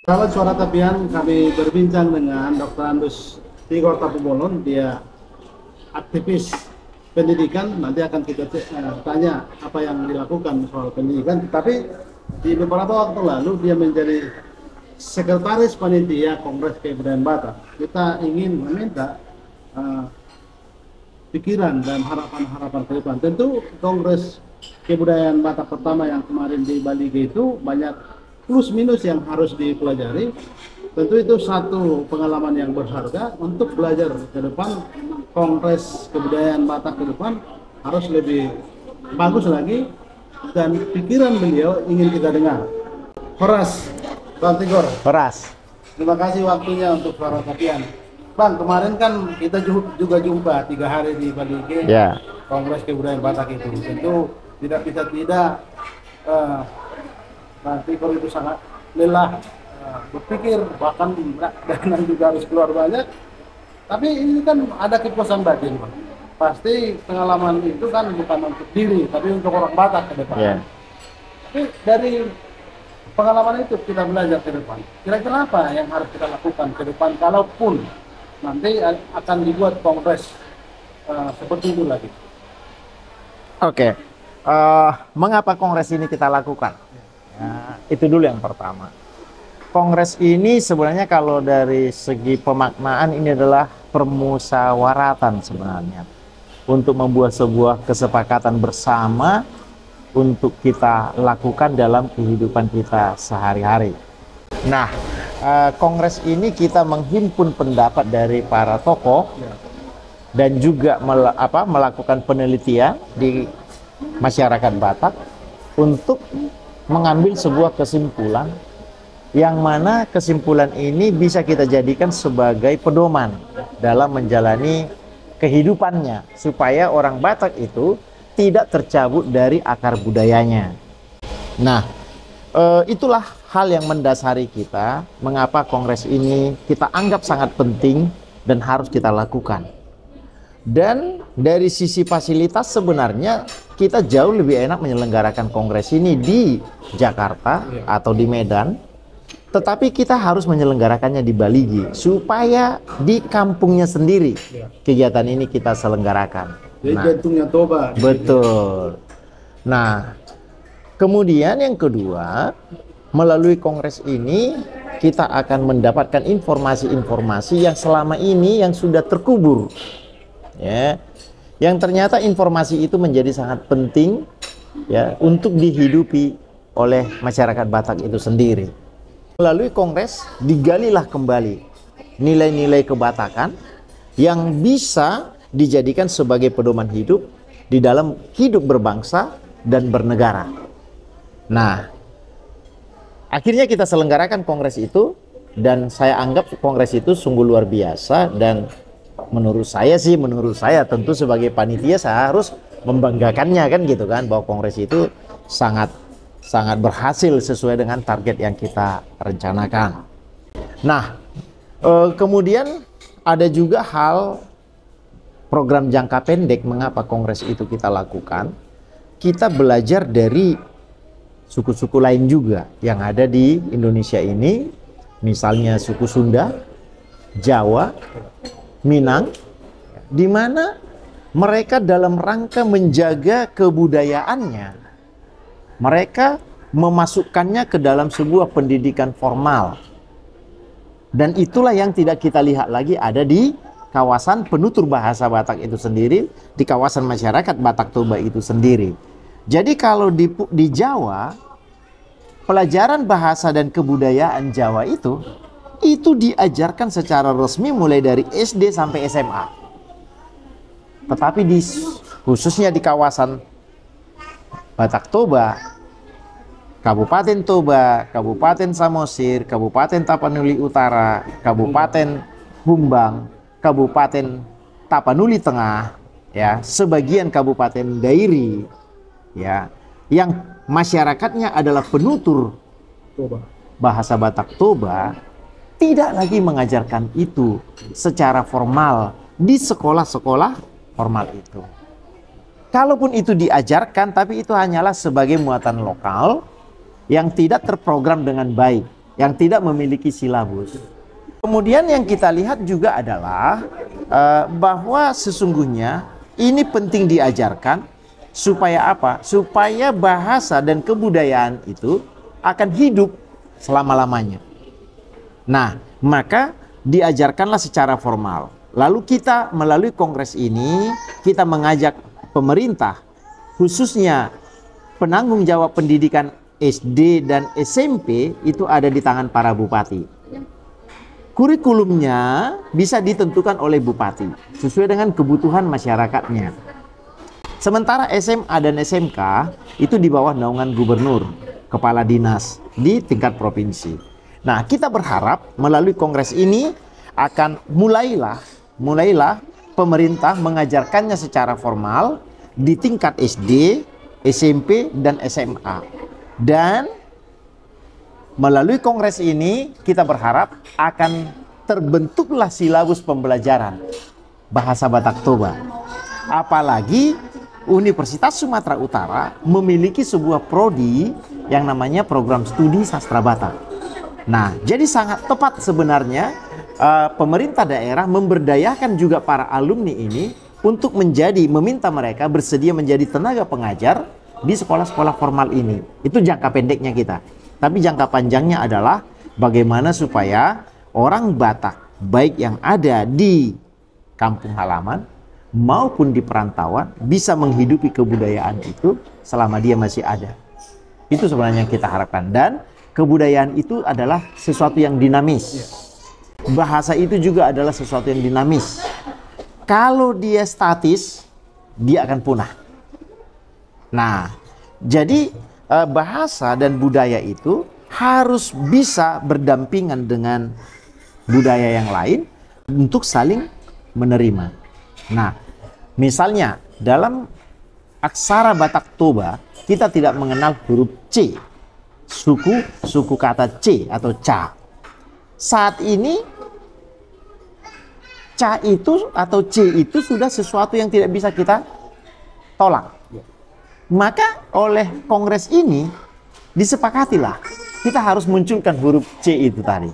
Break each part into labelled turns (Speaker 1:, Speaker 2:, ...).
Speaker 1: Sahabat Suara Tapian, kami berbincang dengan Dr. Andus Tigor Tapubolon. Dia aktivis pendidikan. Nanti akan kita tanya apa yang dilakukan soal pendidikan. Tapi di beberapa waktu lalu dia menjadi sekretaris panitia Kongres Kebudayaan Batak. Kita ingin meminta pikiran dan harapan-harapan ke depan. Tentu Kongres Kebudayaan Batak pertama yang kemarin di Bali itu banyak plus minus yang harus dipelajari. Tentu itu satu pengalaman yang berharga untuk belajar ke depan. Kongres Kebudayaan Batak ke depan harus lebih bagus lagi, dan pikiran beliau ingin kita dengar. Horas, Bang Tigor.
Speaker 2: Horas.
Speaker 1: Terima kasih waktunya untuk Suara Tapian. Bang, kemarin kan kita juga jumpa 3 hari di Bali
Speaker 2: Ya.
Speaker 1: Kongres Kebudayaan Batak itu. Tentu tidak bisa tidak Bang Tigor itu sangat lelah berpikir, bahkan dana juga harus keluar banyak. Tapi ini kan ada kepuasan batin, Bang. Pasti pengalaman itu kan bukan untuk diri, tapi untuk orang Batak ke depan.
Speaker 2: Yeah.
Speaker 1: Tapi dari pengalaman itu kita belajar ke depan. Kira-kira apa yang harus kita lakukan ke depan, kalaupun nanti akan dibuat kongres seperti itu lagi?
Speaker 2: Oke. Mengapa kongres ini kita lakukan? Ya, itu dulu yang pertama. Kongres ini sebenarnya kalau dari segi pemaknaan ini adalah permusyawaratan sebenarnya, untuk membuat sebuah kesepakatan bersama untuk kita lakukan dalam kehidupan kita sehari-hari. Nah, kongres ini kita menghimpun pendapat dari para tokoh dan juga melakukan penelitian di masyarakat Batak untuk mengambil sebuah kesimpulan, yang mana kesimpulan ini bisa kita jadikan sebagai pedoman dalam menjalani kehidupannya, supaya orang Batak itu tidak tercabut dari akar budayanya. Nah, itulah hal yang mendasari kita, mengapa kongres ini kita anggap sangat penting dan harus kita lakukan. Dan dari sisi fasilitas sebenarnya kita jauh lebih enak menyelenggarakan kongres ini di Jakarta atau di Medan. Tetapi kita harus menyelenggarakannya di Baligi, supaya di kampungnya sendiri kegiatan ini kita selenggarakan.
Speaker 1: Jadi jantungnya Toba.
Speaker 2: Betul. Nah, kemudian yang kedua, melalui kongres ini kita akan mendapatkan informasi-informasi yang selama ini yang sudah terkubur. Ya, yang ternyata informasi itu menjadi sangat penting ya untuk dihidupi oleh masyarakat Batak itu sendiri. Melalui kongres digalilah kembali nilai-nilai kebatakan yang bisa dijadikan sebagai pedoman hidup di dalam hidup berbangsa dan bernegara. Nah, akhirnya kita selenggarakan kongres itu, dan saya anggap kongres itu sungguh luar biasa. Dan menurut saya tentu sebagai panitia saya harus membanggakannya, kan gitu kan, bahwa kongres itu sangat berhasil sesuai dengan target yang kita rencanakan. Nah, kemudian ada juga hal program jangka pendek. Mengapa kongres itu kita lakukan? Kita belajar dari suku-suku lain juga yang ada di Indonesia ini, misalnya suku Sunda, Jawa, Minang, di mana mereka dalam rangka menjaga kebudayaannya, mereka memasukkannya ke dalam sebuah pendidikan formal. Dan itulah yang tidak kita lihat lagi ada di kawasan penutur bahasa Batak itu sendiri, di kawasan masyarakat Batak Toba itu sendiri. Jadi kalau di Jawa, pelajaran bahasa dan kebudayaan Jawa itu diajarkan secara resmi mulai dari SD sampai SMA. Tetapi khususnya di kawasan Batak Toba, Kabupaten Toba, Kabupaten Samosir, Kabupaten Tapanuli Utara, Kabupaten Humbang, Kabupaten Tapanuli Tengah, ya, sebagian Kabupaten Dairi, ya, yang masyarakatnya adalah penutur bahasa Batak Toba, tidak lagi mengajarkan itu secara formal di sekolah-sekolah formal itu. Kalaupun itu diajarkan, tapi itu hanyalah sebagai muatan lokal yang tidak terprogram dengan baik. yang tidak memiliki silabus. Kemudian yang kita lihat juga adalah bahwa sesungguhnya ini penting diajarkan supaya apa? Supaya bahasa dan kebudayaan itu akan hidup selama-lamanya. Nah, maka diajarkanlah secara formal. Lalu kita melalui kongres ini, kita mengajak pemerintah, khususnya penanggung jawab pendidikan SD dan SMP itu ada di tangan para bupati. Kurikulumnya bisa ditentukan oleh bupati sesuai dengan kebutuhan masyarakatnya. Sementara SMA dan SMK itu di bawah naungan gubernur, kepala dinas di tingkat provinsi. Nah, kita berharap melalui kongres ini akan mulailah pemerintah mengajarkannya secara formal di tingkat SD, SMP, dan SMA. Dan melalui kongres ini kita berharap akan terbentuklah silabus pembelajaran bahasa Batak Toba. Apalagi Universitas Sumatera Utara memiliki sebuah prodi yang namanya program studi sastra Batak. Nah, jadi sangat tepat sebenarnya pemerintah daerah memberdayakan juga para alumni ini untuk meminta mereka bersedia menjadi tenaga pengajar di sekolah-sekolah formal ini. Itu jangka pendeknya kita. Tapi jangka panjangnya adalah bagaimana supaya orang Batak, baik yang ada di kampung halaman maupun di perantauan, bisa menghidupi kebudayaan itu selama dia masih ada. Itu sebenarnya yang kita harapkan. Dan kebudayaan itu adalah sesuatu yang dinamis. Bahasa itu juga adalah sesuatu yang dinamis. Kalau dia statis, dia akan punah. Nah, jadi bahasa dan budaya itu harus bisa berdampingan dengan budaya yang lain untuk saling menerima. Nah, misalnya dalam aksara Batak Toba kita tidak mengenal huruf C, suku kata C atau ca. Saat ini ca itu atau C itu sudah sesuatu yang tidak bisa kita tolak. Maka oleh kongres ini disepakatilah kita harus munculkan huruf C itu tadi.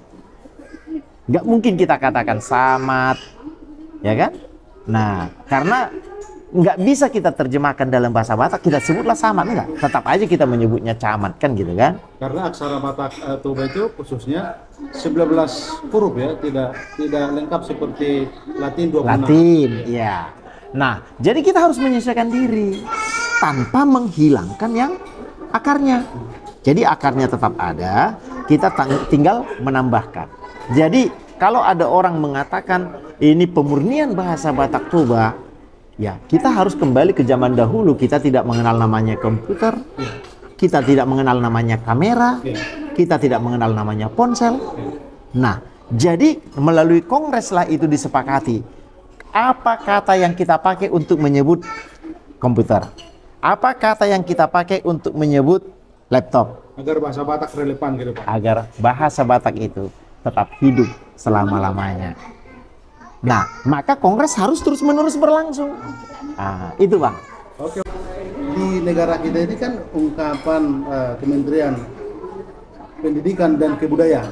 Speaker 2: Nggak mungkin kita katakan samat, ya kan? Nah, karena nggak bisa kita terjemahkan dalam bahasa Batak, kita sebutlah samat, enggak. Tetap aja kita menyebutnya camat, kan gitu kan?
Speaker 1: Karena aksara Batak Toba itu khususnya 19 huruf ya, tidak lengkap seperti Latin 26.
Speaker 2: Latin, ya. Nah, jadi kita harus menyesuaikan diri tanpa menghilangkan yang akarnya. Jadi akarnya tetap ada, kita tinggal menambahkan. Jadi kalau ada orang mengatakan ini pemurnian bahasa Batak Toba, ya kita harus kembali ke zaman dahulu. Kita tidak mengenal namanya komputer, kita tidak mengenal namanya kamera, kita tidak mengenal namanya ponsel. Nah, jadi melalui kongres lah itu disepakati. Apa kata yang kita pakai untuk menyebut komputer? Apa kata yang kita pakai untuk menyebut laptop?
Speaker 1: Agar bahasa Batak relevan gitu Pak.
Speaker 2: Agar bahasa Batak itu tetap hidup selama-lamanya. Nah, maka kongres harus terus-menerus berlangsung. Nah, itu Bang.
Speaker 1: Oke. Di negara kita ini kan ungkapan Kementerian Pendidikan dan Kebudayaan.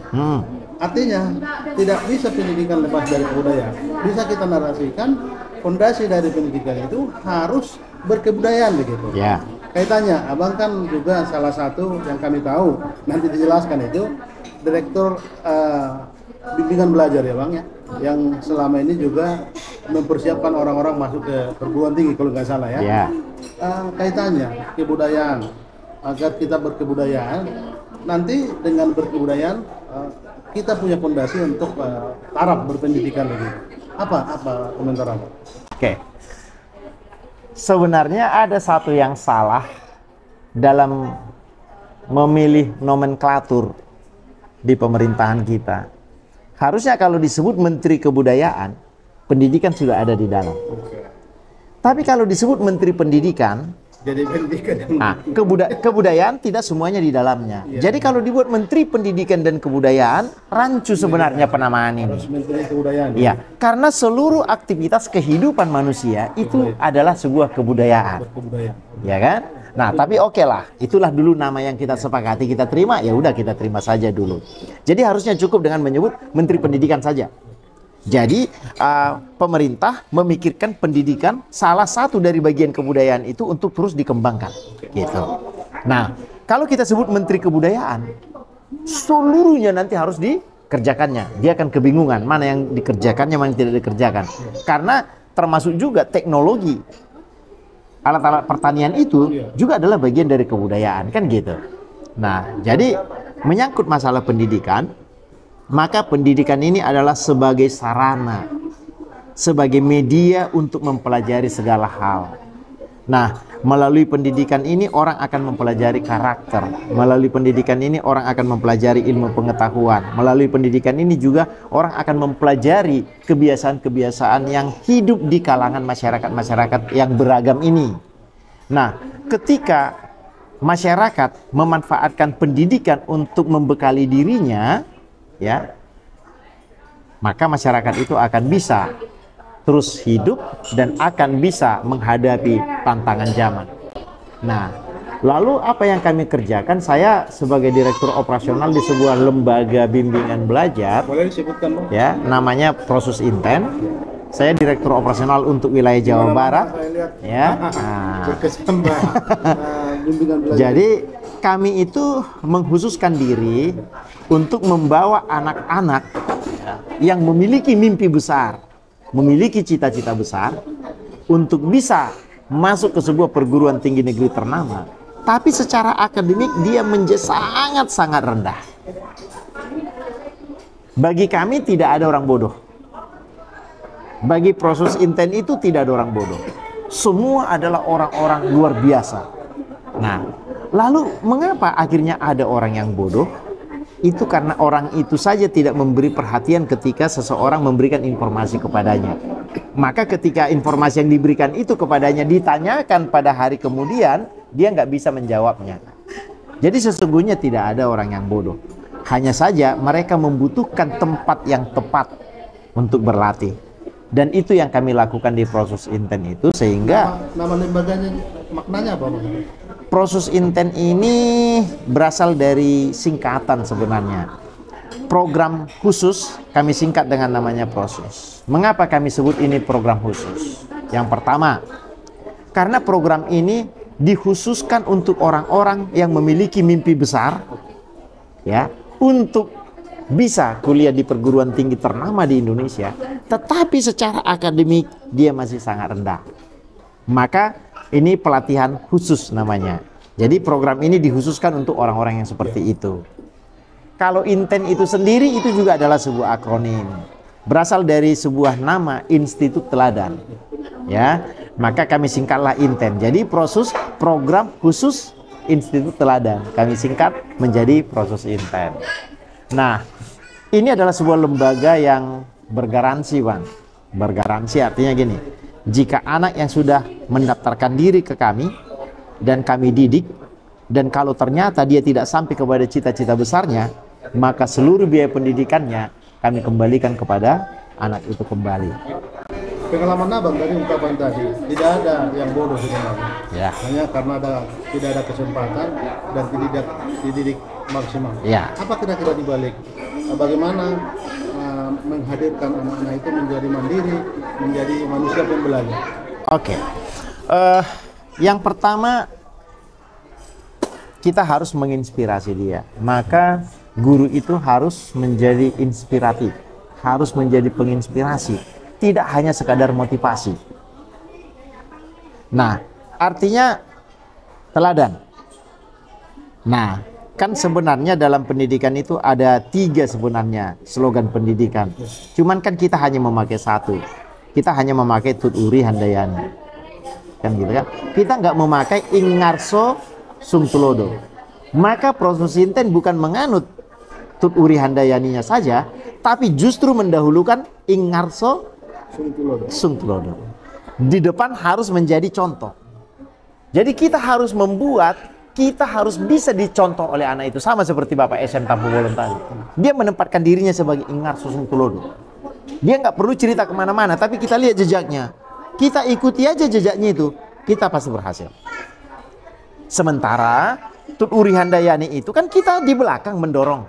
Speaker 1: Artinya tidak bisa pendidikan lepas dari kebudayaan. Bisa kita narasikan fondasi dari pendidikan itu harus berkebudayaan begitu.
Speaker 2: Ya.
Speaker 1: Kaitannya, Abang kan juga salah satu yang kami tahu, nanti dijelaskan itu Direktur Bimbingan Belajar ya Bang ya, yang selama ini juga mempersiapkan orang-orang masuk ke perguruan tinggi kalau nggak salah ya.
Speaker 2: Ya.
Speaker 1: Kaitannya kebudayaan, agar kita berkebudayaan, nanti dengan berkebudayaan kita punya fondasi untuk taraf berpendidikan lagi. Apa komentar Abang?
Speaker 2: Oke. Sebenarnya ada satu yang salah dalam memilih nomenklatur di pemerintahan kita. Harusnya kalau disebut Menteri Kebudayaan, pendidikan sudah ada di dalam. Tapi kalau disebut Menteri Pendidikan,
Speaker 1: jadi pendidikan
Speaker 2: kebudayaan tidak semuanya di dalamnya. Jadi kalau dibuat Menteri Pendidikan dan Kebudayaan, rancu sebenarnya penamaan ini.
Speaker 1: Menteri Kebudayaan.
Speaker 2: Iya, karena seluruh aktivitas kehidupan manusia itu adalah sebuah kebudayaan. Ya kan? Nah, tapi oke lah, itulah dulu nama yang kita sepakati, kita terima, ya udah kita terima saja dulu. Jadi harusnya cukup dengan menyebut Menteri Pendidikan saja. Jadi pemerintah memikirkan pendidikan salah satu dari bagian kebudayaan itu untuk terus dikembangkan, gitu. Nah, kalau kita sebut Menteri Kebudayaan, seluruhnya nanti harus dikerjakannya. Dia akan kebingungan mana yang dikerjakannya, mana yang tidak dikerjakan. Karena termasuk juga teknologi. Alat-alat pertanian itu juga adalah bagian dari kebudayaan, kan gitu. Nah, jadi menyangkut masalah pendidikan, maka pendidikan ini adalah sebagai sarana, sebagai media untuk mempelajari segala hal. Nah, melalui pendidikan ini orang akan mempelajari karakter. Melalui pendidikan ini orang akan mempelajari ilmu pengetahuan. Melalui pendidikan ini juga orang akan mempelajari kebiasaan-kebiasaan yang hidup di kalangan masyarakat-masyarakat yang beragam ini. Nah, ketika masyarakat memanfaatkan pendidikan untuk membekali dirinya, ya, maka masyarakat itu akan bisa terus hidup dan akan bisa menghadapi tantangan zaman. Nah, lalu apa yang kami kerjakan? Saya sebagai direktur operasional di sebuah lembaga bimbingan belajar,
Speaker 1: Boleh disebutkan, Bang?
Speaker 2: ya, namanya Prosus Inten. Saya direktur operasional untuk wilayah Jawa Barat, ya. Nah,
Speaker 1: bimbingan belajar.
Speaker 2: jadi kami itu mengkhususkan diri untuk membawa anak-anak yang memiliki mimpi besar, memiliki cita-cita besar untuk bisa masuk ke sebuah perguruan tinggi negeri ternama, tapi secara akademik dia sangat-sangat rendah. Bagi kami tidak ada orang bodoh. Bagi Prosus Inten itu tidak ada orang bodoh. Semua adalah orang-orang luar biasa. Nah, lalu mengapa akhirnya ada orang yang bodoh? Itu karena orang itu saja tidak memberi perhatian ketika seseorang memberikan informasi kepadanya. Maka ketika informasi yang diberikan itu kepadanya ditanyakan pada hari kemudian, dia nggak bisa menjawabnya. Jadi sesungguhnya tidak ada orang yang bodoh. Hanya saja mereka membutuhkan tempat yang tepat untuk berlatih. Dan itu yang kami lakukan di Prosus Inten itu, sehingga
Speaker 1: nama lembaganya maknanya apa, Bang?
Speaker 2: Prosus Inten ini berasal dari singkatan sebenarnya. Program khusus kami singkat dengan namanya Prosus. Mengapa kami sebut ini program khusus? Yang pertama, karena program ini dikhususkan untuk orang-orang yang memiliki mimpi besar, ya, untuk bisa kuliah di perguruan tinggi ternama di Indonesia, tetapi secara akademik dia masih sangat rendah. Maka ini pelatihan khusus namanya. Jadi program ini dikhususkan untuk orang-orang yang seperti itu. Kalau Inten itu sendiri itu juga adalah sebuah akronim. Berasal dari sebuah nama Institut Teladan. Ya, maka kami singkatlah Inten. Jadi Prosus program khusus Institut Teladan. Kami singkat menjadi Prosus Inten. Nah, ini adalah sebuah lembaga yang bergaransi, Bang. Bergaransi artinya gini, jika anak yang sudah mendaftarkan diri ke kami dan kami didik, dan kalau ternyata dia tidak sampai kepada cita-cita besarnya, maka seluruh biaya pendidikannya kami kembalikan kepada anak itu kembali.
Speaker 1: Pengalaman Abang dari ungkapan tadi, tidak ada yang bodoh sebenarnya.
Speaker 2: Ya.
Speaker 1: Hanya karena tidak ada kesempatan dan tidak dididik maksimal.
Speaker 2: Ya.
Speaker 1: Apa kira-kira dibalik? Bagaimana menghadirkan anak-anak itu menjadi mandiri, menjadi manusia pembelajar?
Speaker 2: Oke. Yang pertama, kita harus menginspirasi dia. Maka guru itu harus menjadi inspiratif, harus menjadi penginspirasi, tidak hanya sekadar motivasi. Nah, artinya teladan. Nah, kan sebenarnya dalam pendidikan itu ada 3 sebenarnya slogan pendidikan. Cuman kan kita hanya memakai 1. Kita hanya memakai Tut Uri Handayani. Kan gitu kan? Kita nggak memakai Ing Ngarso Sung Tulodo. Maka Prosus Inten bukan menganut Tut Uri Handayaninya saja, tapi justru mendahulukan Ing Ngarso Sung Tulodo. Di depan harus menjadi contoh. Jadi kita harus kita harus bisa dicontoh oleh anak itu, sama seperti Bapak SM Tampu Bolon tadi. Dia menempatkan dirinya sebagai Ing Ngarso Sung Tulodo. Dia nggak perlu cerita kemana-mana, tapi kita lihat jejaknya. Kita ikuti aja jejaknya itu, kita pasti berhasil. Sementara Tut Uri Handayani itu kan kita di belakang mendorong.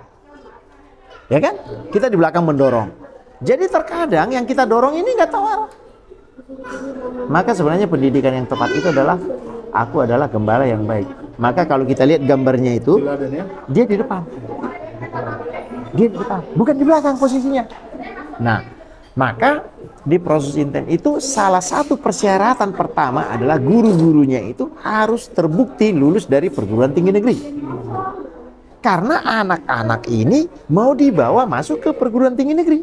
Speaker 2: Ya kan? Kita di belakang mendorong. Jadi terkadang yang kita dorong ini nggak tahu arah. Maka sebenarnya pendidikan yang tepat itu adalah aku adalah gembala yang baik. Maka kalau kita lihat gambarnya itu, dia di depan. Dia di depan, bukan di belakang posisinya. Nah, maka di proses intent itu salah satu persyaratan pertama adalah guru-gurunya itu harus terbukti lulus dari perguruan tinggi negeri. Karena anak-anak ini mau dibawa masuk ke perguruan tinggi negeri.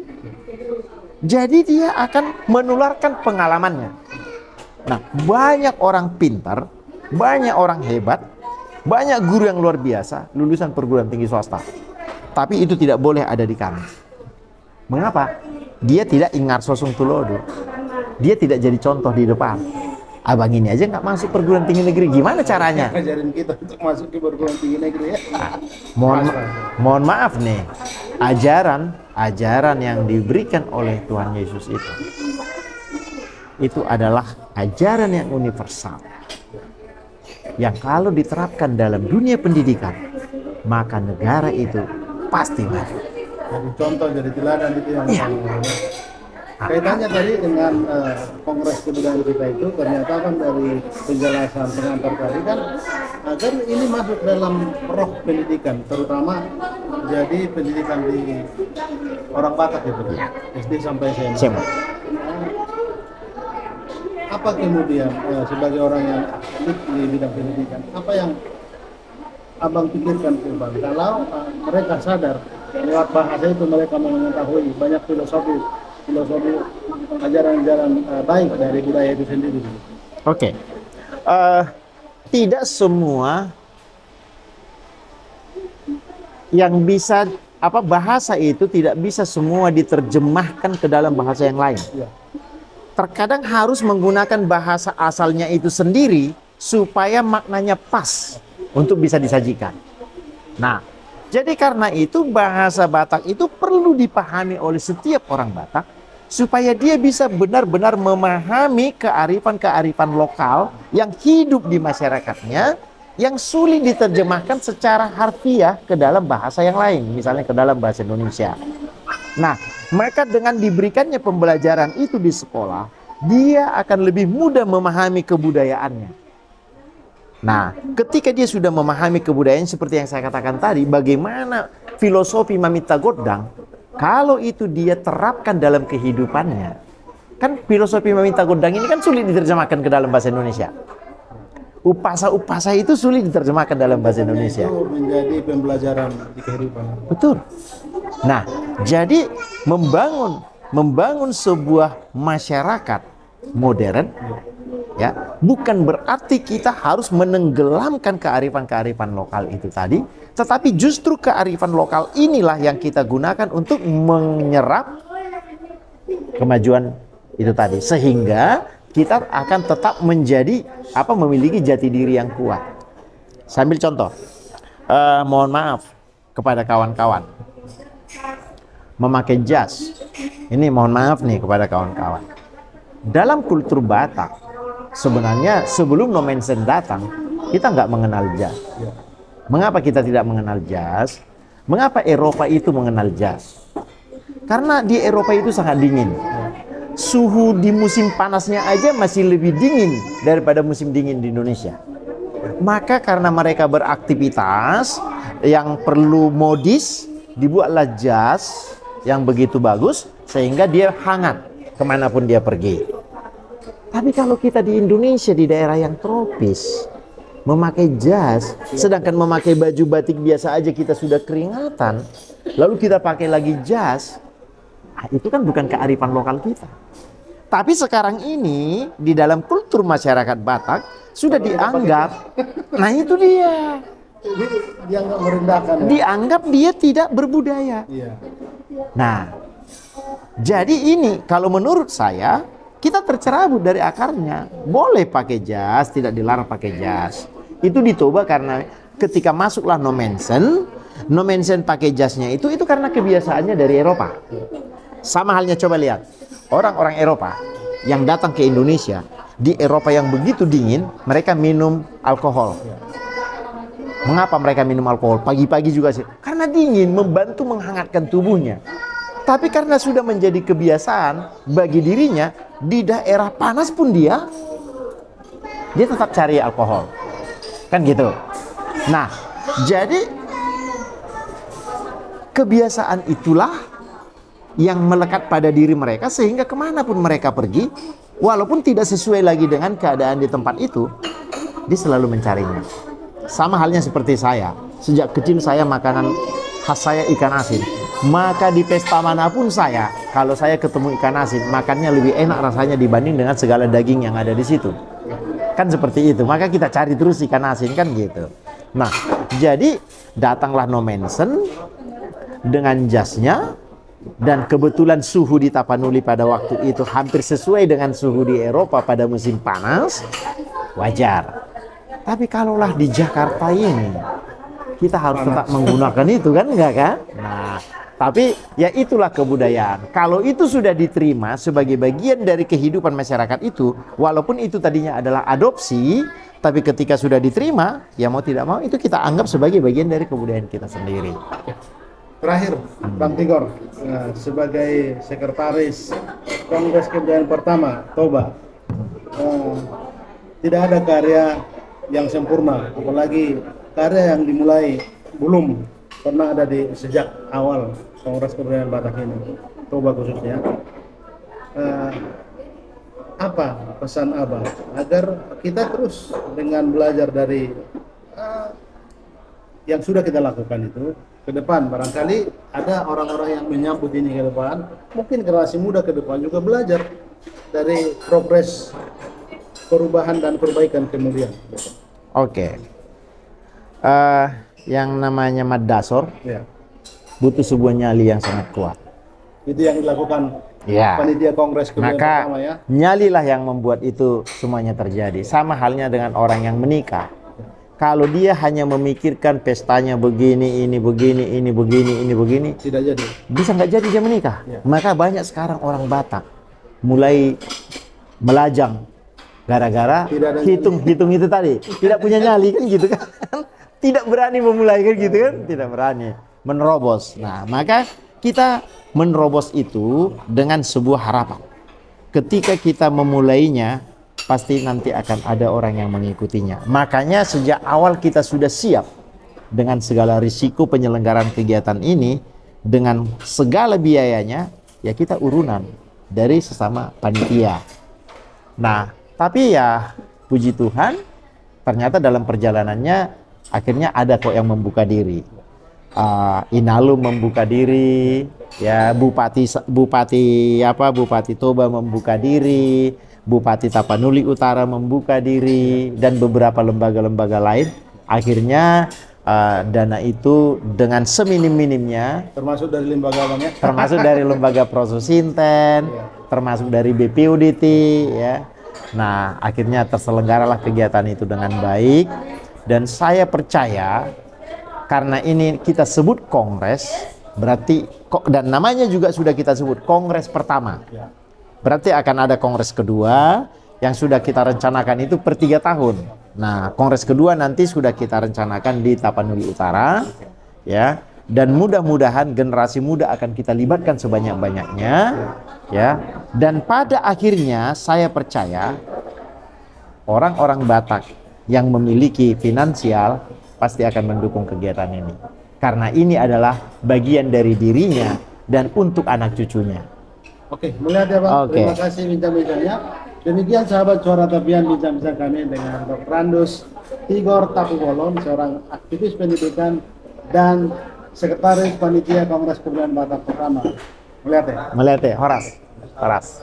Speaker 2: Jadi dia akan menularkan pengalamannya. Nah, banyak orang pintar, banyak orang hebat, banyak guru yang luar biasa lulusan perguruan tinggi swasta. Tapi itu tidak boleh ada di kami. Mengapa? Dia tidak ingat sosong tulodo. Dia tidak jadi contoh di depan. Abang ini aja nggak masuk perguruan tinggi negeri, gimana caranya?
Speaker 1: Ngajarin kita untuk masuk ke perguruan tinggi negeri ya.
Speaker 2: Mohon maaf nih, ajaran yang diberikan oleh Tuhan Yesus itu adalah ajaran yang universal. Yang kalau diterapkan dalam dunia pendidikan, maka negara itu pasti maju.
Speaker 1: Jadi contoh, jadi teladan itu yang kaitannya tadi dengan Kongres Kebudayaan kita itu, ternyata kan dari penjelasan pengantar tadi kan agar ini masuk dalam roh pendidikan, terutama jadi pendidikan di orang Batak gitu, SD sampai SMA. Apa kemudian sebagai orang yang aktif di bidang pendidikan, apa yang abang pikirkan Bang, kalau mereka sadar lewat bahasa itu mereka mengetahui banyak filosofi ajaran-ajaran baik dari budaya itu sendiri.
Speaker 2: Oke. Tidak semua yang bisa bahasa itu tidak bisa semua diterjemahkan ke dalam bahasa yang lain.
Speaker 1: Ya.
Speaker 2: Terkadang harus menggunakan bahasa asalnya itu sendiri supaya maknanya pas untuk bisa disajikan. Nah, jadi karena itu bahasa Batak itu perlu dipahami oleh setiap orang Batak supaya dia bisa benar-benar memahami kearifan-kearifan lokal yang hidup di masyarakatnya, yang sulit diterjemahkan secara harfiah ke dalam bahasa yang lain, misalnya ke dalam bahasa Indonesia. Nah, maka dengan diberikannya pembelajaran itu di sekolah, dia akan lebih mudah memahami kebudayaannya. Nah, ketika dia sudah memahami kebudayaan seperti yang saya katakan tadi, bagaimana filosofi Mamita Godang, kalau itu dia terapkan dalam kehidupannya, kan filosofi Mamita Godang ini kan sulit diterjemahkan ke dalam bahasa Indonesia. Upasa-upasa itu sulit diterjemahkan dalam bahasa Indonesia.
Speaker 1: Itu menjadi pembelajaran di kehidupan.
Speaker 2: Betul. Nah, jadi membangun sebuah masyarakat modern, ya, bukan berarti kita harus menenggelamkan kearifan-kearifan lokal itu tadi, tetapi justru kearifan lokal inilah yang kita gunakan untuk menyerap kemajuan itu tadi, sehingga kita akan tetap menjadi memiliki jati diri yang kuat. Sambil contoh, mohon maaf kepada kawan-kawan, memakai jas. Ini mohon maaf nih kepada kawan-kawan. Dalam kultur Batak, sebenarnya sebelum Nomensen datang, kita nggak mengenal jas. Mengapa kita tidak mengenal jas? Mengapa Eropa itu mengenal jas? Karena di Eropa itu sangat dingin. Suhu di musim panasnya aja masih lebih dingin daripada musim dingin di Indonesia. Maka karena mereka beraktivitas yang perlu modis, dibuatlah jas yang begitu bagus sehingga dia hangat kemanapun dia pergi. Tapi kalau kita di Indonesia, di daerah yang tropis, memakai jas, sedangkan memakai baju batik biasa aja kita sudah keringatan, lalu kita pakai lagi jas, itu kan bukan kearifan lokal kita. Tapi sekarang ini di dalam kultur masyarakat Batak sudah dianggap, nah itu dia.
Speaker 1: Jadi dianggap merendahkan. Ya?
Speaker 2: Dianggap dia tidak berbudaya.
Speaker 1: Iya.
Speaker 2: Nah, jadi ini kalau menurut saya kita tercerabut dari akarnya. Boleh pakai jas, tidak dilarang pakai jas. Itu dicoba karena ketika masuklah Nomensen pakai jasnya itu karena kebiasaannya dari Eropa. Sama halnya, coba lihat orang-orang Eropa yang datang ke Indonesia. Di Eropa yang begitu dingin, mereka minum alkohol. Mengapa mereka minum alkohol? Pagi-pagi juga sih. Karena dingin, membantu menghangatkan tubuhnya. Tapi karena sudah menjadi kebiasaan bagi dirinya, di daerah panas pun dia tetap cari alkohol. Kan gitu. Nah, jadi kebiasaan itulah yang melekat pada diri mereka sehingga kemanapun mereka pergi, walaupun tidak sesuai lagi dengan keadaan di tempat itu, dia selalu mencarinya. Sama halnya seperti saya. Sejak kecil saya makanan khas saya ikan asin. Maka di pesta manapun saya, kalau saya ketemu ikan asin, makannya lebih enak rasanya dibanding dengan segala daging yang ada di situ. Kan seperti itu. Maka kita cari terus ikan asin kan gitu. Nah, jadi datanglah No Manson dengan jasnya, dan kebetulan suhu di Tapanuli pada waktu itu hampir sesuai dengan suhu di Eropa pada musim panas, wajar. Tapi kalaulah di Jakarta ini, kita harus tetap menggunakan itu kan, enggak kan? Nah, tapi ya itulah kebudayaan. Kalau itu sudah diterima sebagai bagian dari kehidupan masyarakat itu, walaupun itu tadinya adalah adopsi, tapi ketika sudah diterima, ya mau tidak mau itu kita anggap sebagai bagian dari kebudayaan kita sendiri.
Speaker 1: Terakhir, Bang Tigor, sebagai sekretaris Kongres Kebudayaan pertama, Toba, tidak ada karya yang sempurna, apalagi karya yang dimulai belum pernah ada di sejak awal Kongres Kebudayaan Batak ini, Toba khususnya. Apa pesan Abah agar kita terus dengan belajar dari yang sudah kita lakukan itu ke depan, barangkali ada orang-orang yang menyambut ini ke depan, mungkin generasi muda ke depan juga belajar dari progres perubahan dan perbaikan kemudian.
Speaker 2: Oke. Yang namanya Maddasor
Speaker 1: Ya.
Speaker 2: butuh sebuah nyali yang sangat kuat.
Speaker 1: Itu yang dilakukan
Speaker 2: Ya.
Speaker 1: panitia Kongres Kebudayaan
Speaker 2: Maka
Speaker 1: pertama ya.
Speaker 2: nyalilah yang membuat itu semuanya terjadi. Sama halnya dengan orang yang menikah. Kalau dia hanya memikirkan pestanya begini, ini begini, ini begini, ini begini,
Speaker 1: Tidak jadi.
Speaker 2: bisa nggak jadi dia menikah.
Speaker 1: Ya.
Speaker 2: Maka banyak sekarang orang Batak mulai melajang gara-gara
Speaker 1: Tidak ada
Speaker 2: hitung itu tadi, tidak punya nyali kan gitu kan, tidak berani memulai kan gitu kan, tidak berani menerobos. Nah, maka kita menerobos itu dengan sebuah harapan. Ketika kita memulainya, pasti nanti akan ada orang yang mengikutinya. Makanya sejak awal kita sudah siap dengan segala risiko penyelenggaraan kegiatan ini, dengan segala biayanya, ya kita urunan dari sesama panitia. Nah, tapi ya puji Tuhan, ternyata dalam perjalanannya akhirnya ada kok yang membuka diri. Inalum membuka diri, ya Bupati Toba membuka diri, Bupati Tapanuli Utara membuka diri, dan beberapa lembaga-lembaga lain. Akhirnya dana itu dengan seminim-minimnya,
Speaker 1: Termasuk dari lembaga Bang ya.
Speaker 2: termasuk dari lembaga Prososinten, termasuk dari BPUDT, ya. Nah, akhirnya terselenggaralah kegiatan itu dengan baik, dan saya percaya karena ini kita sebut kongres, berarti dan namanya juga sudah kita sebut kongres pertama. Berarti akan ada kongres kedua yang sudah kita rencanakan itu per 3 tahun. Nah, kongres kedua nanti sudah kita rencanakan di Tapanuli Utara, ya. Dan mudah-mudahan generasi muda akan kita libatkan sebanyak-banyaknya, ya. Dan pada akhirnya saya percaya orang-orang Batak yang memiliki finansial pasti akan mendukung kegiatan ini. Karena ini adalah bagian dari dirinya dan untuk anak cucunya.
Speaker 1: Oke, melihat ya Bang.
Speaker 2: Oke.
Speaker 1: Terima kasih bincang-bincangnya. Demikian sahabat Suara Tapian bincang-bincang kami dengan Dr. Randus Tigor Tapubolon, seorang aktivis pendidikan dan sekretaris panitia Kongres Kebudayaan Batak pertama. Melihat ya?
Speaker 2: Melihat ya, Horas.